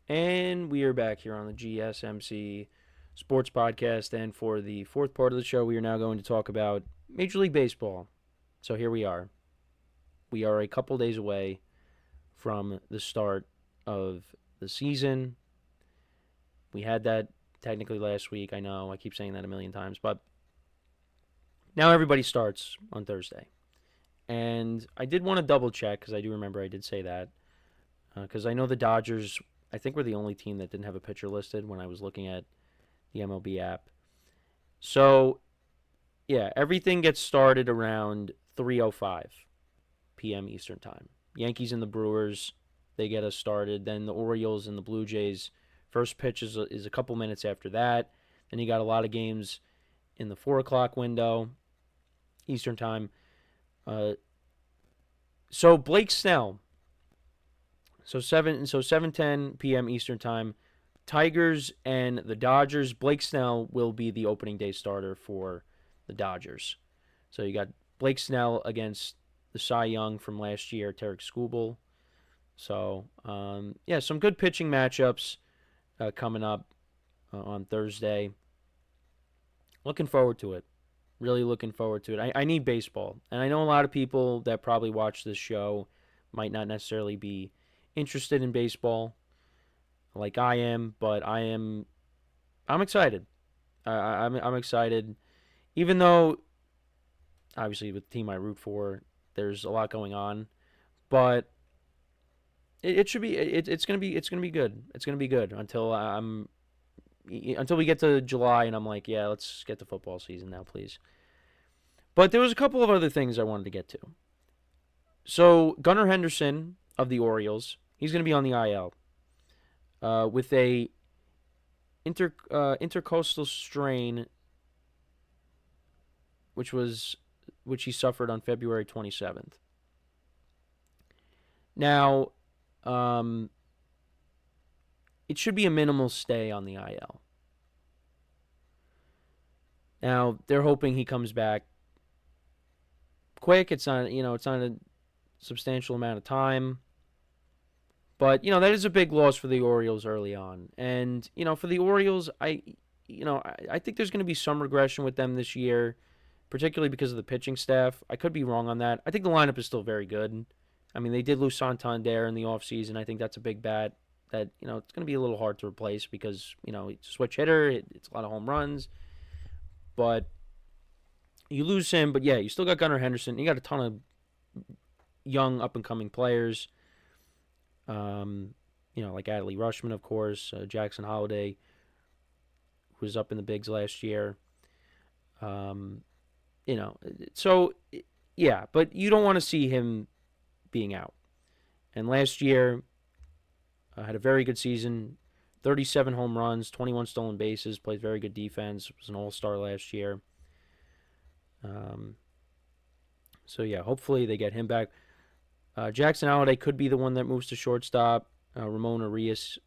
And we are back here on the GSMC Sports Podcast. And for the fourth part of the show, we are now going to talk about Major League Baseball. So here we are. We are a couple days away from the start of the season. We had that technically last week. I know I keep saying that a million times, but now everybody starts on Thursday. And I did want to double check because I do remember I did say that because I know the Dodgers, I think, were the only team that didn't have a pitcher listed when I was looking at the MLB app. So, yeah, everything gets started around 3:05 p.m. Eastern Time. Yankees and the Brewers, they get us started. Then the Orioles and the Blue Jays, first pitch is a couple minutes after that. Then you got a lot of games in the 4 o'clock window, Eastern Time. So Blake Snell, so 7:10 p.m. Eastern Time. Tigers and the Dodgers. Blake Snell will be the opening day starter for the Dodgers. So you got Blake Snell against the Cy Young from last year, Tarek Skubal. So yeah, some good pitching matchups coming up on Thursday. Looking forward to it. Really looking forward to it. I need baseball, and I know a lot of people that probably watch this show might not necessarily be interested in baseball like I am, but I'm excited. I'm excited, even though obviously with the team I root for, there's a lot going on, but it should be it's gonna be good. It's gonna be good until we get to July and I'm like, yeah, let's get to football season now, please. But there was a couple of other things I wanted to get to. So Gunnar Henderson of the Orioles, he's going to be on the IL with a intercostal strain, which he suffered on February 27th. Now, um, it should be a minimal stay on the IL. Now they're hoping he comes back quick. It's not a substantial amount of time. But, that is a big loss for the Orioles early on. And, for the Orioles, I think there's going to be some regression with them this year, particularly because of the pitching staff. I could be wrong on that. I think the lineup is still very good. I mean, they did lose Santander in the offseason. I think that's a big bat that, it's going to be a little hard to replace because, he's a switch hitter. It's a lot of home runs. But you lose him. But, yeah, you still got Gunnar Henderson. You got a ton of young, up-and-coming players. Like Adley Rushman, of course, Jackson Holliday, who was up in the bigs last year. Um, so yeah, but you don't want to see him being out. And last year, had a very good season, 37 home runs, 21 stolen bases, played very good defense, was an all-star last year. So yeah, hopefully they get him back. Jackson Holliday could be the one that moves to shortstop. Ramon Arias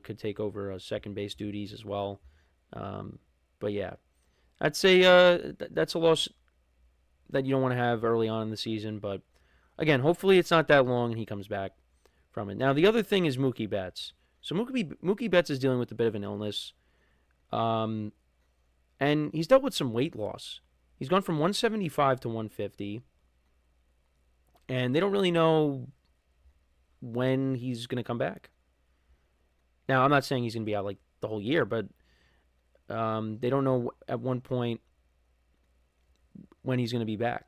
could take over second base duties as well. But yeah, I'd say that's a loss that you don't want to have early on in the season. But again, hopefully it's not that long and he comes back from it. Now the other thing is Mookie Betts. So Mookie Betts is dealing with a bit of an illness, and he's dealt with some weight loss. He's gone from 175 to 150. And they don't really know when he's going to come back. Now, I'm not saying he's going to be out like the whole year, but they don't know at one point when he's going to be back.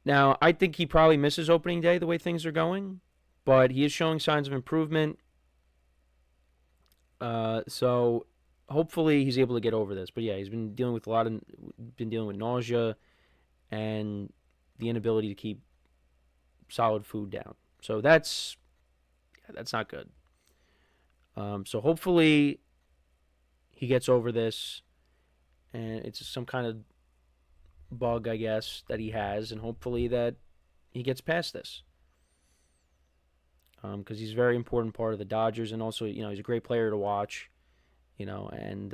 Now, I think he probably misses opening day the way things are going, but he is showing signs of improvement. So hopefully he's able to get over this. But yeah, he's been dealing with nausea and the inability to keep solid food down. So that's not good. So hopefully he gets over this, and it's some kind of bug, I guess, that he has, and hopefully that he gets past this. Because he's a very important part of the Dodgers, and also, he's a great player to watch, and and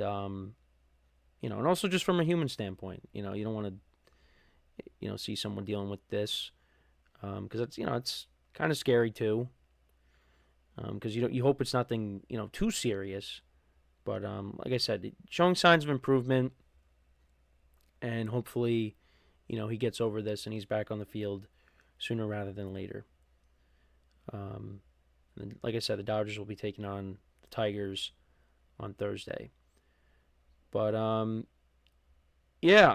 also just from a human standpoint, you don't want to see someone dealing with this, because it's kind of scary too. because you hope it's nothing too serious. But like I said, showing signs of improvement, and hopefully, he gets over this and he's back on the field sooner rather than later. And like I said, the Dodgers will be taking on the Tigers on Thursday. But yeah,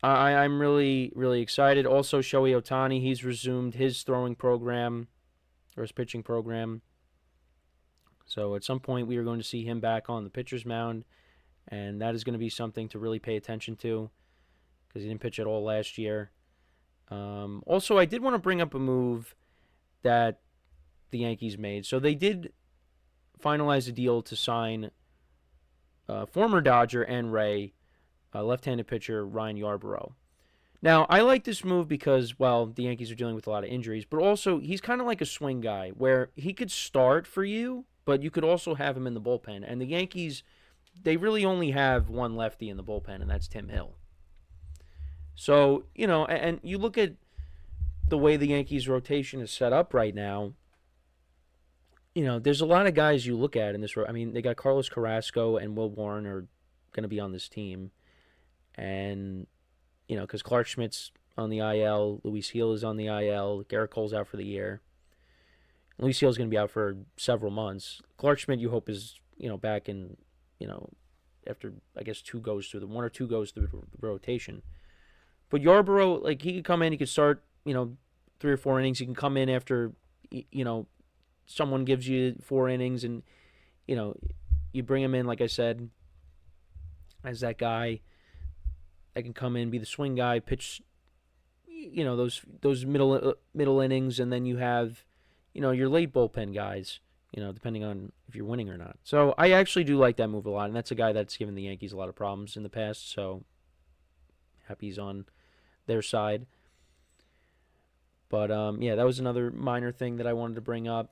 I'm really really excited. Also, Shohei Ohtani, he's resumed his throwing program or his pitching program. So at some point we are going to see him back on the pitcher's mound, and that is going to be something to really pay attention to because he didn't pitch at all last year. Also, I did want to bring up a move that the Yankees made. So they did finalize a deal to sign former Dodger and Ray, left-handed pitcher Ryan Yarbrough. Now, I like this move because, well, the Yankees are dealing with a lot of injuries, but also he's kind of like a swing guy where he could start for you, but you could also have him in the bullpen. And the Yankees, they really only have one lefty in the bullpen, and that's Tim Hill. So, and you look at the way the Yankees rotation is set up right now, there's a lot of guys you look at in this. I mean, they got Carlos Carrasco and Will Warren are going to be on this team. And, because Clark Schmidt's on the IL, Luis Gil is on the IL, Garrett Cole's out for the year. Luis Gil's going to be out for several months. Clark Schmidt, you hope, is, back in, after, I guess, one or two goes through the rotation. But Yarbrough, like, he could come in, he could start, 3 or 4 innings. He can come in after, someone gives you 4 innings and, you bring him in, like I said, as that guy that can come in, be the swing guy, pitch, those middle innings, and then you have, your late bullpen guys, depending on if you're winning or not. So I actually do like that move a lot, and that's a guy that's given the Yankees a lot of problems in the past, so happy he's on their side. But, yeah, that was another minor thing that I wanted to bring up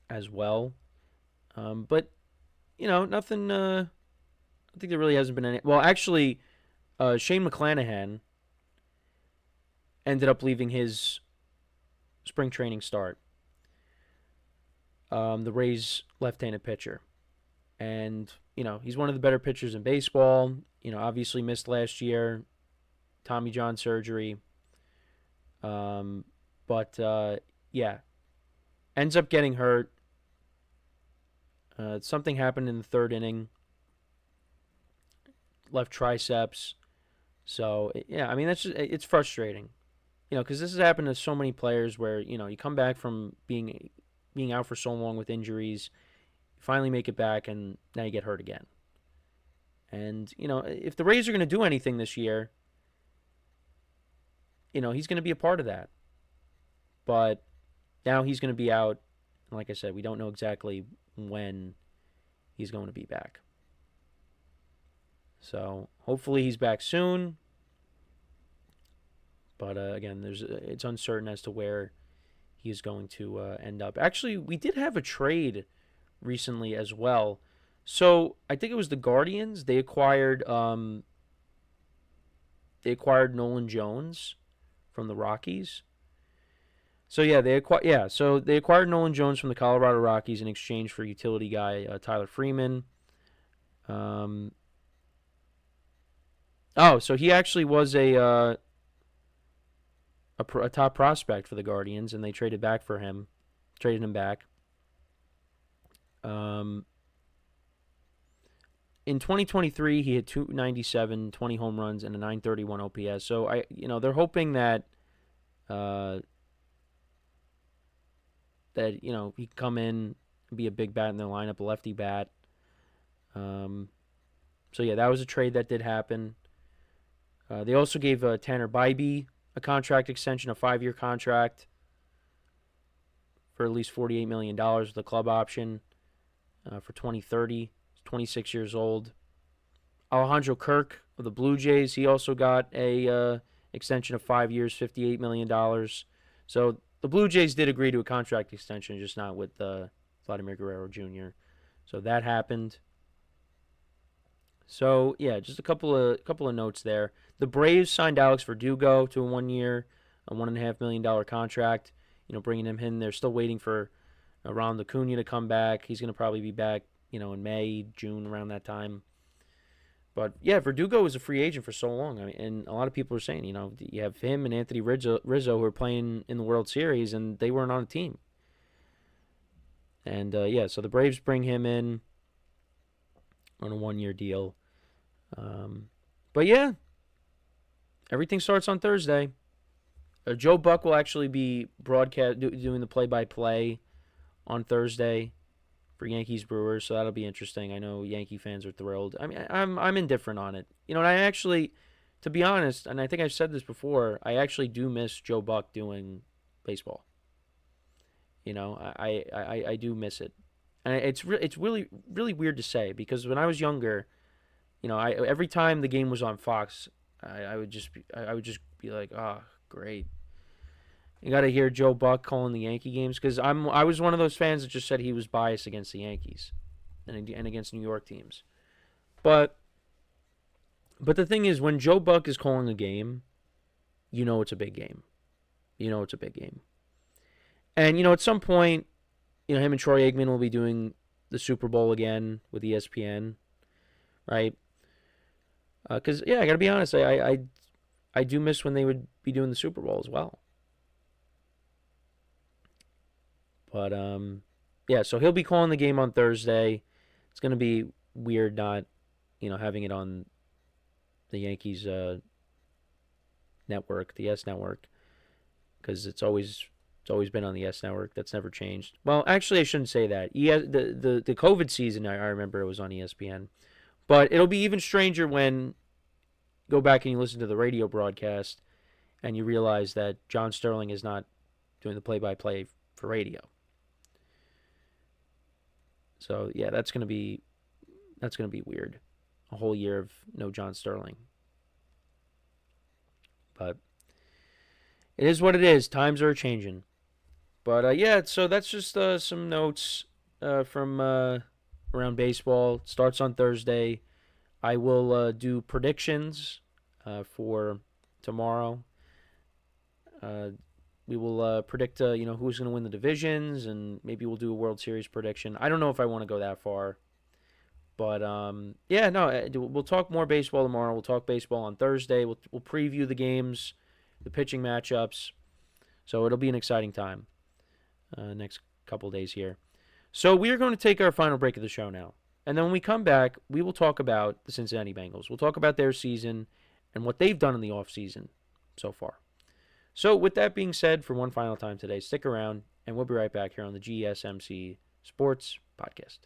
as well. But, nothing, I think there really hasn't been any. Well, actually, Shane McClanahan ended up leaving his spring training start. The Rays left-handed pitcher. And, he's one of the better pitchers in baseball. Obviously missed last year. Tommy John surgery. But yeah. Ends up getting hurt. Something happened in the 3rd inning. Left triceps. So, yeah, I mean, it's frustrating. Because this has happened to so many players where, you come back from being out for so long with injuries, you finally make it back, and now you get hurt again. And, if the Rays are going to do anything this year, he's going to be a part of that. But now he's going to be out. And like I said, we don't know exactly when he's going to be back. So hopefully he's back soon. But again, it's uncertain as to where he is going to end up. Actually, we did have a trade recently as well. So I think it was the Guardians. They acquired Nolan Jones from the Rockies. So yeah, they acquired Nolan Jones from the Colorado Rockies in exchange for utility guy Tyler Freeman. So he actually was a top prospect for the Guardians, and they traded him back. In 2023, he had 297, 20 home runs, and a 931 OPS. So they're hoping that he can come in and be a big bat in their lineup, a lefty bat. So yeah, that was a trade that did happen. They also gave Tanner Bybee a contract extension, a 5-year contract for at least $48 million with a club option for 2030. He's 26 years old. Alejandro Kirk of the Blue Jays, he also got a extension of 5 years, $58 million. So the Blue Jays did agree to a contract extension, just not with Vladimir Guerrero Jr. So that happened. So yeah, just a couple of notes there. The Braves signed Alex Verdugo to a 1-year, $1.5 million contract. bringing him in. They're still waiting for Ronald Acuna to come back. He's going to probably be back, in May, June, around that time. But yeah, Verdugo was a free agent for so long. I mean, and a lot of people are saying, you have him and Anthony Rizzo who are playing in the World Series, and they weren't on a team. And so the Braves bring him in on a 1-year deal. But yeah, everything starts on Thursday. Joe Buck will actually be doing the play-by-play on Thursday for Yankees Brewers, so that'll be interesting. I know Yankee fans are thrilled. I mean, I'm indifferent on it. And I actually, to be honest, and I think I've said this before, I actually do miss Joe Buck doing baseball. I do miss it, and it's really really weird to say because when I was younger, every time the game was on Fox, I would just be like, oh, great. You got to hear Joe Buck calling the Yankee games because I was one of those fans that just said he was biased against the Yankees and against New York teams. But the thing is, when Joe Buck is calling a game, it's a big game. It's a big game. And at some point, him and Troy Aikman will be doing the Super Bowl again with ESPN, right? Because I got to be honest, I do miss when they would be doing the Super Bowl as well. But, so he'll be calling the game on Thursday. It's going to be weird not, having it on the Yankees network, the S network, because it's always been on the S network. That's never changed. Well, actually, I shouldn't say that. The COVID season, I remember it was on ESPN. But it'll be even stranger when you go back and you listen to the radio broadcast and you realize that John Sterling is not doing the play-by-play for radio. So yeah, that's gonna be weird. A whole year of no John Sterling. But it is what it is. Times are changing. But so that's just some notes from around baseball. It starts on Thursday. I will do predictions for tomorrow. We will predict, who's going to win the divisions, and maybe we'll do a World Series prediction. I don't know if I want to go that far. But, we'll talk more baseball tomorrow. We'll talk baseball on Thursday. We'll preview the games, the pitching matchups. So it'll be an exciting time next couple days here. So we are going to take our final break of the show now. And then when we come back, we will talk about the Cincinnati Bengals. We'll talk about their season and what they've done in the offseason so far. So with that being said, for one final time today, stick around, and we'll be right back here on the GSMC Sports Podcast.